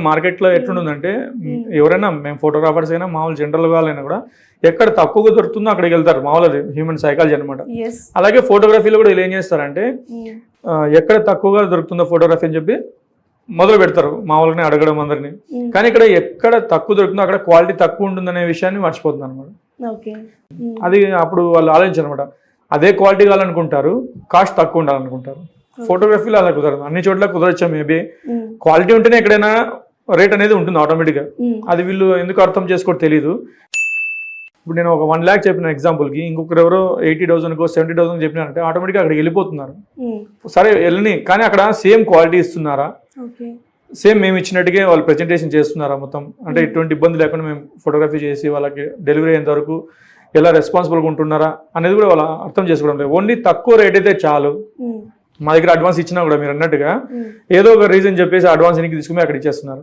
మార్కెట్లో ఎట్లుందంటే ఎవరైనా మేము ఫోటోగ్రాఫర్స్ అయినా మామూలు జనరల్ వాళ్ళైనా కూడా ఎక్కడ తక్కువగా దొరుకుతుందో అక్కడికి వెళ్తారు. మామూలు హ్యూమన్ సైకాలజీ అనమాట. అలాగే ఫోటోగ్రఫీలో కూడా వీళ్ళు ఏం చేస్తారంటే ఎక్కడ తక్కువగా దొరుకుతుందో ఫోటోగ్రఫీ అని చెప్పి మొదలు పెడతారు మామూలుగానే అడగడం అందరినీ. కానీ ఇక్కడ ఎక్కడ తక్కువ దొరుకుతుందో అక్కడ క్వాలిటీ తక్కువ ఉంటుందనే విషయాన్ని మర్చిపోతుంది అనమాట. అది అప్పుడు వాళ్ళు ఆలోచించారు అనమాట. అదే క్వాలిటీ కావాలనుకుంటారు, కాస్ట్ తక్కువ ఉండాలనుకుంటారు. ఫోటోగ్రఫీలో అలా కుదరదు. అన్ని చోట్ల కుదరచ్చు. మేబీ క్వాలిటీ ఉంటేనే ఎక్కడైనా రేట్ అనేది ఉంటుంది ఆటోమేటిక్గా. అది వీళ్ళు ఎందుకు అర్థం చేసుకోవడం తెలియదు. ఇప్పుడు నేను ఒక 1 lakh చెప్పిన ఎగ్జాంపుల్కి ఇంకొకరు ఎవరో 80,000 70,000 చెప్పినారంటే ఆటోమేటిక్గా అక్కడికి వెళ్ళిపోతున్నారు. సరే వెళ్ళని, కానీ అక్కడ సేమ్ క్వాలిటీ ఇస్తున్నారా, సేమ్ మేము ఇచ్చినట్టుగా వాళ్ళు ప్రజెంటేషన్ చేస్తున్నారా మొత్తం, అంటే ఎటువంటి ఇబ్బంది లేకుండా మేము ఫోటోగ్రఫీ చేసి వాళ్ళకి డెలివరీ అయ్యేంత వరకు ఎలా రెస్పాన్సిబుల్గా ఉంటున్నారా అనేది కూడా వాళ్ళు అర్థం చేసుకోవడం లేదు. ఓన్లీ తక్కువ రేట్ అయితే చాలు, మా దగ్గర అడ్వాన్స్ ఇచ్చినా కూడా మీరు అన్నట్టుగా ఏదో ఒక రీజన్ చెప్పేసి అడ్వాన్స్ ఎన్నికి తీసుకుని అక్కడ ఇచ్చేస్తున్నారు.